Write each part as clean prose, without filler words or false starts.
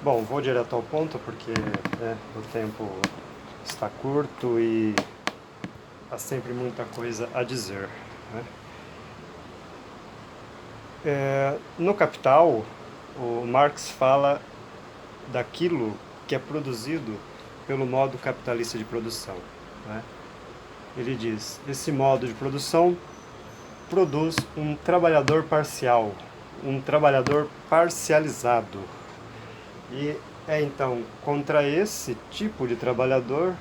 Bom, vou direto ao ponto porque o tempo está curto e há sempre muita coisa a dizer, né? No Capital, o Marx fala daquilo que é produzido pelo modo capitalista de produção, né? Ele diz: esse modo de produção produz um trabalhador parcial, um trabalhador parcializado. E é então contra esse tipo de trabalhador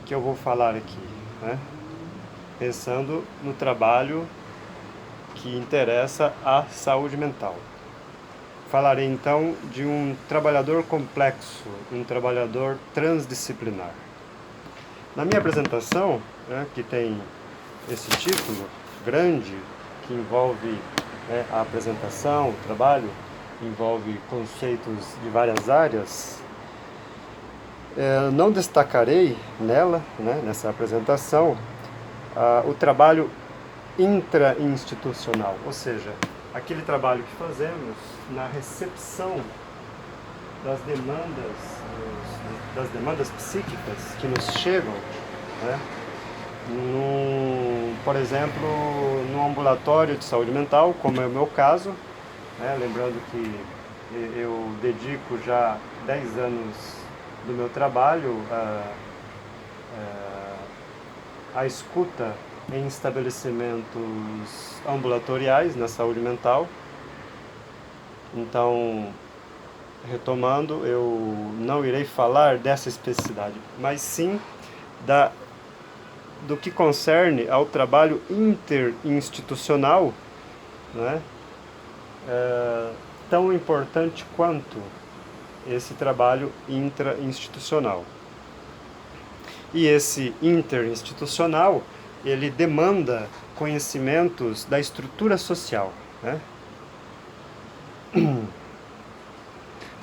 que eu vou falar aqui, né? Pensando no trabalho que interessa à saúde mental. Falarei então de um trabalhador complexo, um trabalhador transdisciplinar. Na minha apresentação, né, que tem esse título grande, que envolve a apresentação, o trabalho, envolve conceitos de várias áreas, não destacarei nela, né, nessa apresentação, o trabalho intrainstitucional, ou seja, aquele trabalho que fazemos na recepção das demandas psíquicas que nos chegam, né, por exemplo, no ambulatório de saúde mental, como é o meu caso, né, lembrando que eu dedico já 10 anos do meu trabalho à escuta em estabelecimentos ambulatoriais na saúde mental. Então, retomando, eu não irei falar dessa especificidade, mas sim do que concerne ao trabalho interinstitucional, né, tão importante quanto esse trabalho intrainstitucional. E esse interinstitucional, ele demanda conhecimentos da estrutura social, né?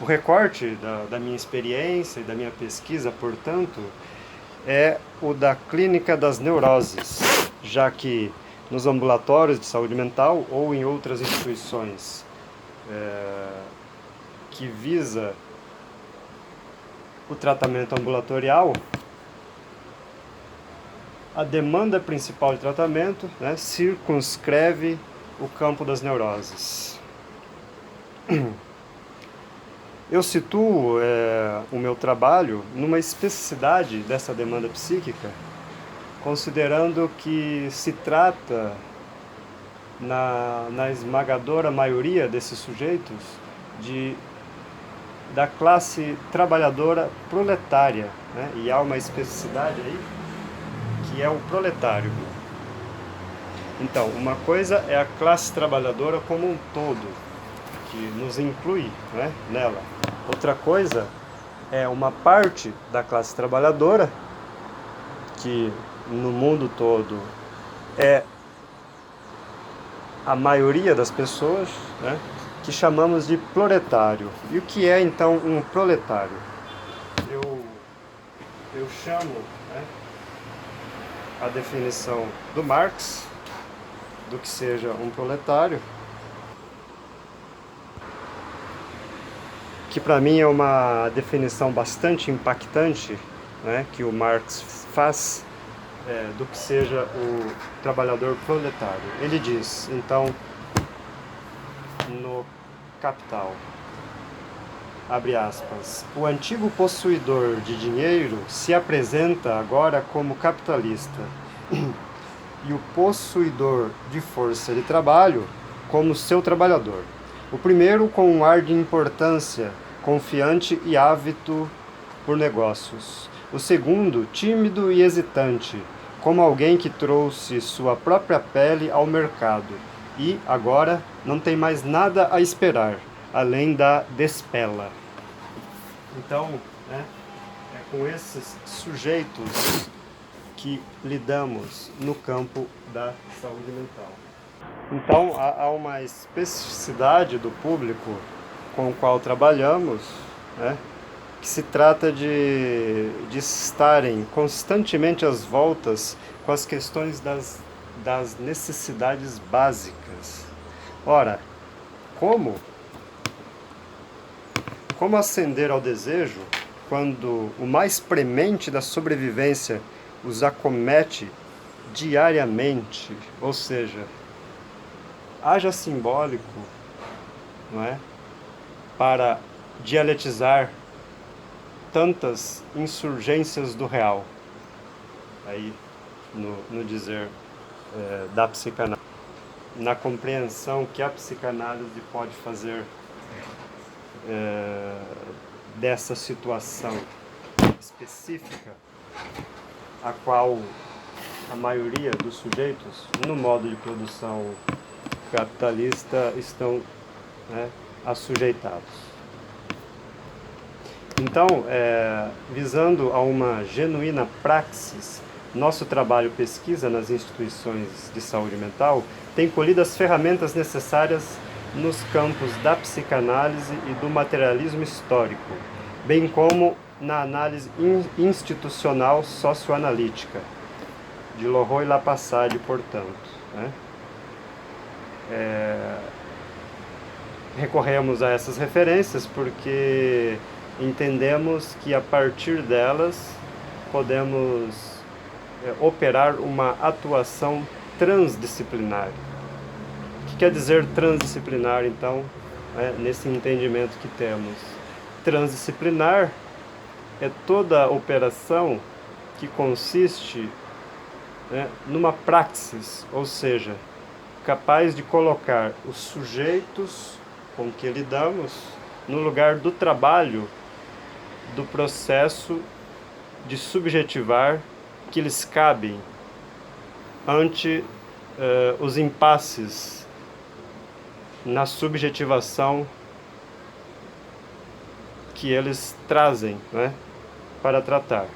O recorte da minha experiência e da minha pesquisa, portanto, é o da clínica das neuroses, já que nos ambulatórios de saúde mental ou em outras instituições que visa o tratamento ambulatorial, a demanda principal de tratamento, né, circunscreve o campo das neuroses. Eu situo o meu trabalho numa especificidade dessa demanda psíquica, considerando que se trata, na esmagadora maioria desses sujeitos, da classe trabalhadora proletária, né? E há uma especificidade aí, que é o proletário. Então, uma coisa é a classe trabalhadora como um todo, que nos inclui, né, nela. Outra coisa é uma parte da classe trabalhadora, que no mundo todo é a maioria das pessoas, né, que chamamos de proletário. E o que é então um proletário? Eu chamo, né, a definição do Marx do que seja um proletário, que para mim é uma definição bastante impactante, né, que o Marx faz do que seja o trabalhador proletário. Ele diz, então, no Capital, abre aspas, o antigo possuidor de dinheiro se apresenta agora como capitalista e o possuidor de força de trabalho como seu trabalhador. O primeiro com um ar de importância, confiante e ávido por negócios. O segundo, tímido e hesitante, como alguém que trouxe sua própria pele ao mercado e, agora, não tem mais nada a esperar, além da despela. Então, né, é com esses sujeitos que lidamos no campo da saúde mental. Então, há uma especificidade do público com o qual trabalhamos, né, que se trata de estarem constantemente às voltas com as questões das necessidades básicas. Ora, como Como ascender ao desejo quando o mais premente da sobrevivência os acomete diariamente? Ou seja, haja simbólico, não é? Para dialetizar tantas insurgências do real, aí no dizer da psicanálise, na compreensão que a psicanálise pode fazer dessa situação específica, a qual a maioria dos sujeitos, no modo de produção capitalista, estão, né, assujeitados. Então, visando a uma genuína praxis, nosso trabalho pesquisa nas instituições de saúde mental tem colhido as ferramentas necessárias nos campos da psicanálise e do materialismo histórico, bem como na análise institucional socioanalítica, de Loroy e Lapasade, portanto, né? Recorremos a essas referências porque entendemos que a partir delas podemos operar uma atuação transdisciplinar. O que quer dizer transdisciplinar, então, nesse entendimento que temos? Transdisciplinar é toda operação que consiste numa praxis, ou seja, capaz de colocar os sujeitos com que lidamos no lugar do trabalho, do processo de subjetivar que lhes cabem ante os impasses na subjetivação que eles trazem, né, para tratar.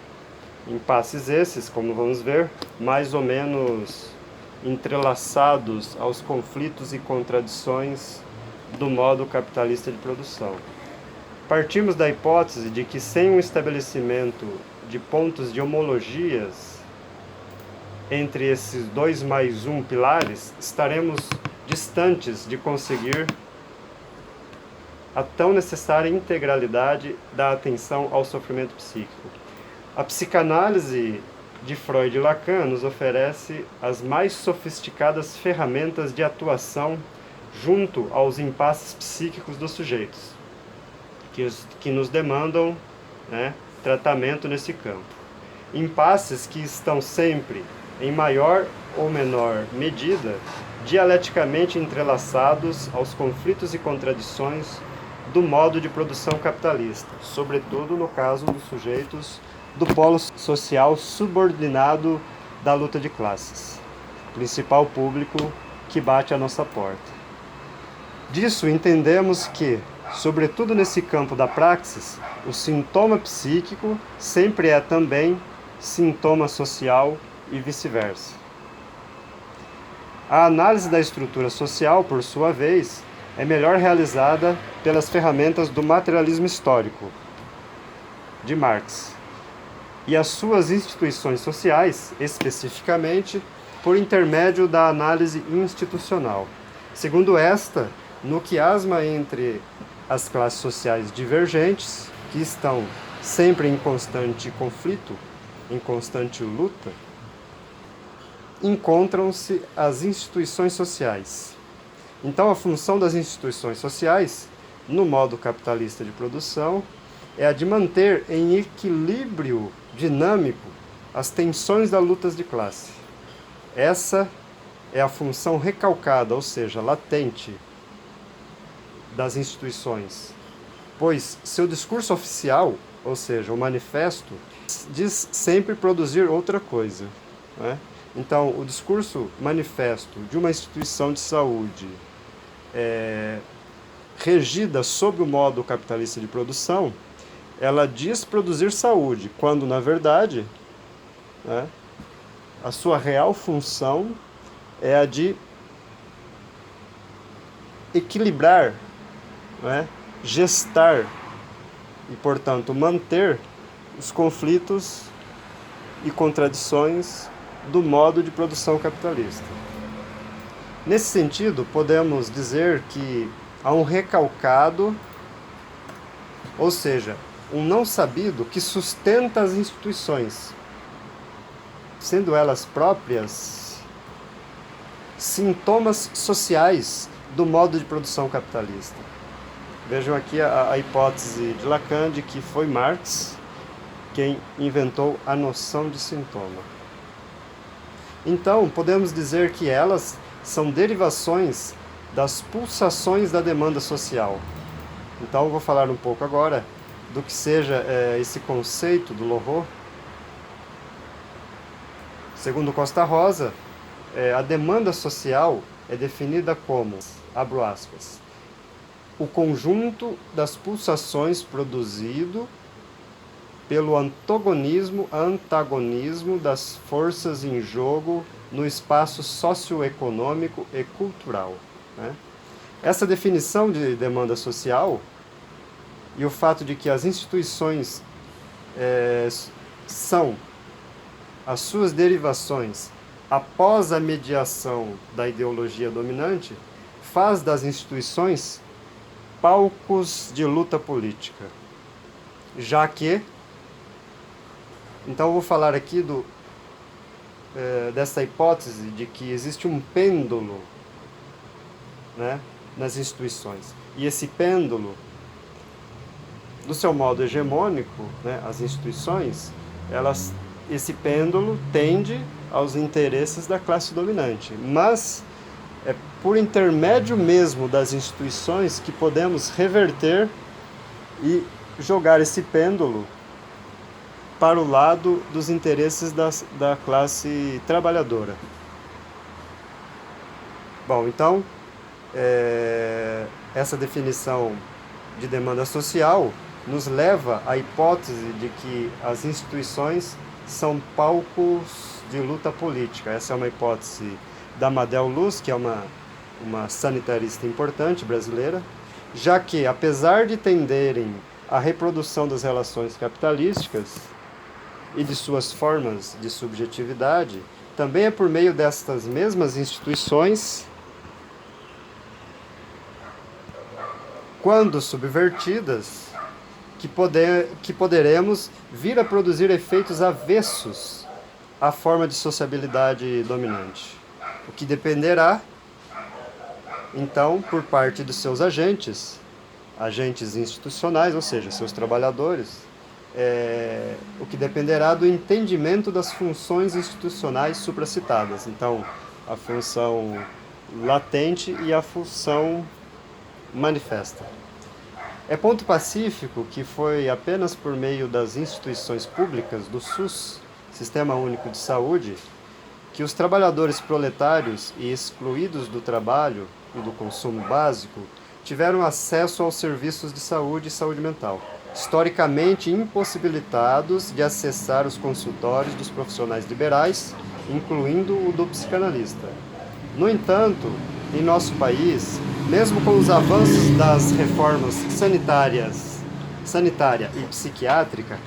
Impasses esses, como vamos ver, mais ou menos entrelaçados aos conflitos e contradições do modo capitalista de produção. Partimos da hipótese de que sem um estabelecimento de pontos de homologias entre esses 2+1 pilares, estaremos distantes de conseguir a tão necessária integralidade da atenção ao sofrimento psíquico. A psicanálise de Freud e Lacan nos oferece as mais sofisticadas ferramentas de atuação junto aos impasses psíquicos dos sujeitos, que nos demandam, né, tratamento nesse campo. Impasses que estão sempre, em maior ou menor medida, dialeticamente entrelaçados aos conflitos e contradições do modo de produção capitalista, sobretudo no caso dos sujeitos do polo social subordinado da luta de classes, principal público que bate à nossa porta. Disso entendemos que, sobretudo nesse campo da praxis, o sintoma psíquico sempre é também sintoma social e vice-versa. A análise da estrutura social, por sua vez, é melhor realizada pelas ferramentas do materialismo histórico, de Marx, e as suas instituições sociais, especificamente, por intermédio da análise institucional. Segundo esta, no quiasma entre as classes sociais divergentes, que estão sempre em constante conflito, em constante luta, encontram-se as instituições sociais. Então, a função das instituições sociais, no modo capitalista de produção, é a de manter em equilíbrio dinâmico as tensões das lutas de classe. Essa é a função recalcada, ou seja, latente, das instituições, pois seu discurso oficial, ou seja, o manifesto, diz sempre produzir outra coisa, né? Então, o discurso manifesto de uma instituição de saúde regida sob o modo capitalista de produção, ela diz produzir saúde, quando, na verdade, né, a sua real função é a de equilibrar, né, gestar e, portanto, manter os conflitos e contradições do modo de produção capitalista. Nesse sentido, podemos dizer que há um recalcado ou seja, um não sabido que sustenta as instituições, sendo elas próprias sintomas sociais do modo de produção capitalista. Vejam aqui a hipótese de Lacan de que foi Marx quem inventou a noção de sintoma. Então, podemos dizer que elas são derivações das pulsações da demanda social. Então, eu vou falar um pouco agora do que seja esse conceito do Lorrault. Segundo Costa Rosa, a demanda social é definida como, abro aspas, o conjunto das pulsações produzido pelo antagonismo das forças em jogo no espaço socioeconômico e cultural. Né? Essa definição de demanda social e o fato de que as instituições são as suas derivações após a mediação da ideologia dominante faz das instituições palcos de luta política, já que, então eu vou falar aqui dessa hipótese de que existe um pêndulo, né, nas instituições, e esse pêndulo, do seu modo hegemônico, né, as instituições, esse pêndulo tende aos interesses da classe dominante, mas é por intermédio mesmo das instituições que podemos reverter e jogar esse pêndulo para o lado dos interesses da classe trabalhadora. Bom, então, essa definição de demanda social nos leva à hipótese de que as instituições são palcos de luta política. Essa é uma hipótese da Madel Luz, que é uma sanitarista importante brasileira, já que, apesar de tenderem à reprodução das relações capitalísticas e de suas formas de subjetividade, também é por meio destas mesmas instituições, quando subvertidas, que poderemos vir a produzir efeitos avessos à forma de sociabilidade dominante, o que dependerá, então, por parte dos seus agentes institucionais, ou seja, seus trabalhadores, o que dependerá do entendimento das funções institucionais supracitadas. Então, a função latente e a função manifesta. É ponto pacífico que foi apenas por meio das instituições públicas do SUS, Sistema Único de Saúde, que os trabalhadores proletários e excluídos do trabalho e do consumo básico tiveram acesso aos serviços de saúde e saúde mental, historicamente impossibilitados de acessar os consultórios dos profissionais liberais, incluindo o do psicanalista. No entanto, em nosso país, mesmo com os avanços das reformas sanitária e psiquiátrica,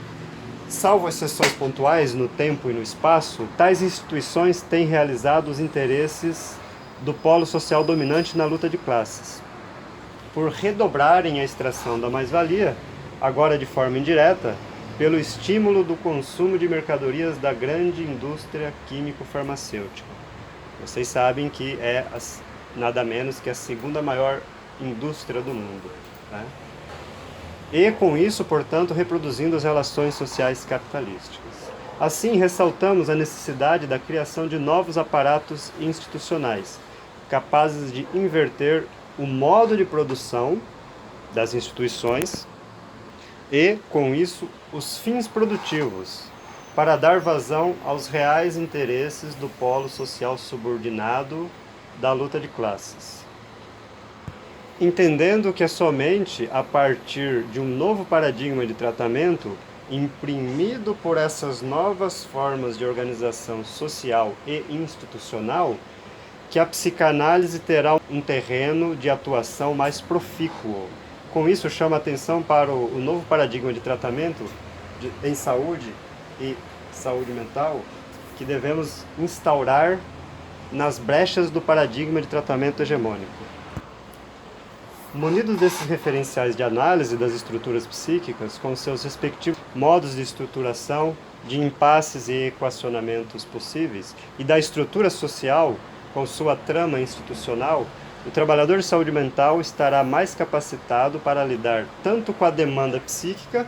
salvo exceções pontuais no tempo e no espaço, tais instituições têm realizado os interesses do polo social dominante na luta de classes. Por redobrarem a extração da mais-valia, agora de forma indireta, pelo estímulo do consumo de mercadorias da grande indústria químico-farmacêutica. Vocês sabem que é nada menos que a segunda maior indústria do mundo, né? E com isso, portanto, reproduzindo as relações sociais capitalísticas. Assim, ressaltamos a necessidade da criação de novos aparatos institucionais, capazes de inverter o modo de produção das instituições e, com isso, os fins produtivos, para dar vazão aos reais interesses do polo social subordinado da luta de classes. Entendendo que é somente a partir de um novo paradigma de tratamento, imprimido por essas novas formas de organização social e institucional, que a psicanálise terá um terreno de atuação mais profícuo. Com isso, chama a atenção para o novo paradigma de tratamento em saúde e saúde mental que devemos instaurar nas brechas do paradigma de tratamento hegemônico. Munidos desses referenciais de análise das estruturas psíquicas, com seus respectivos modos de estruturação, de impasses e equacionamentos possíveis, e da estrutura social, com sua trama institucional, o trabalhador de saúde mental estará mais capacitado para lidar tanto com a demanda psíquica,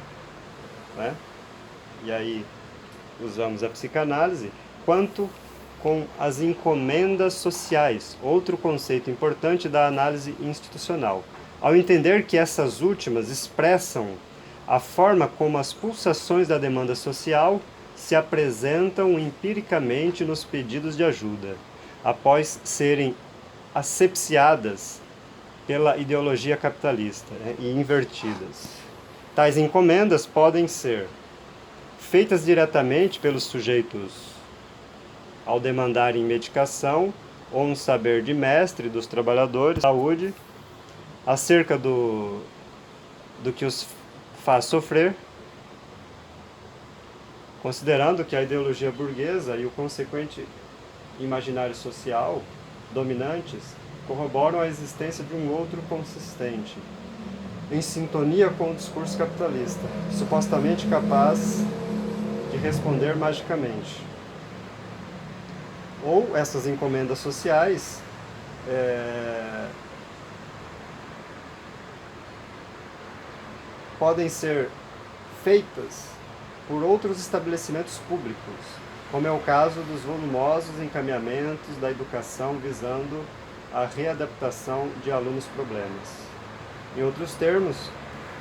né? E aí usamos a psicanálise, quanto com as encomendas sociais, outro conceito importante da análise institucional, ao entender que essas últimas expressam a forma como as pulsações da demanda social se apresentam empiricamente nos pedidos de ajuda, após serem asepsiadas pela ideologia capitalista, né, e invertidas. Tais encomendas podem ser feitas diretamente pelos sujeitos ao demandarem medicação ou um saber de mestre dos trabalhadores de saúde acerca do que os faz sofrer, considerando que a ideologia burguesa e o consequente imaginário social dominantes corroboram a existência de um outro consistente, em sintonia com o discurso capitalista, supostamente capaz de responder magicamente. Ou essas encomendas sociais podem ser feitas por outros estabelecimentos públicos, como é o caso dos volumosos encaminhamentos da educação visando a readaptação de alunos problemas. Em outros termos,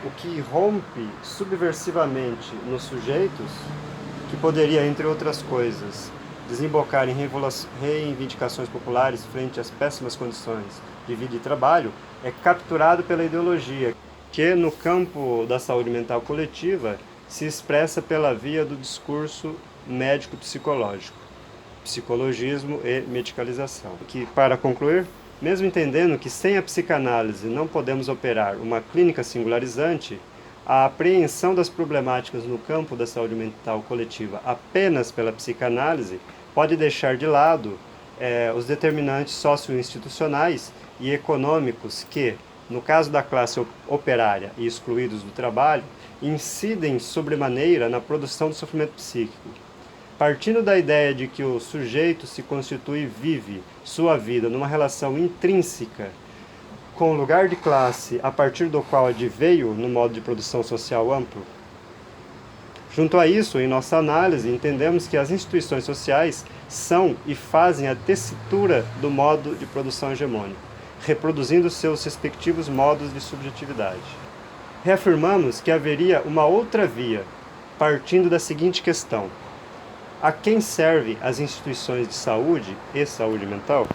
o que rompe subversivamente nos sujeitos, que poderia, entre outras coisas, desembocar em reivindicações populares frente às péssimas condições de vida e trabalho, é capturado pela ideologia, que no campo da saúde mental coletiva se expressa pela via do discurso médico-psicológico, psicologismo e medicalização. Que, para concluir, mesmo entendendo que sem a psicanálise não podemos operar uma clínica singularizante, a apreensão das problemáticas no campo da saúde mental coletiva apenas pela psicanálise pode deixar de lado os determinantes socio-institucionais e econômicos que, no caso da classe operária e excluídos do trabalho, incidem sobremaneira na produção do sofrimento psíquico. Partindo da ideia de que o sujeito se constitui e vive sua vida numa relação intrínseca com o lugar de classe a partir do qual adveio no modo de produção social amplo, junto a isso, em nossa análise, entendemos que as instituições sociais são e fazem a tessitura do modo de produção hegemônico, reproduzindo seus respectivos modos de subjetividade. Reafirmamos que haveria uma outra via, partindo da seguinte questão: a quem servem as instituições de saúde e saúde mental?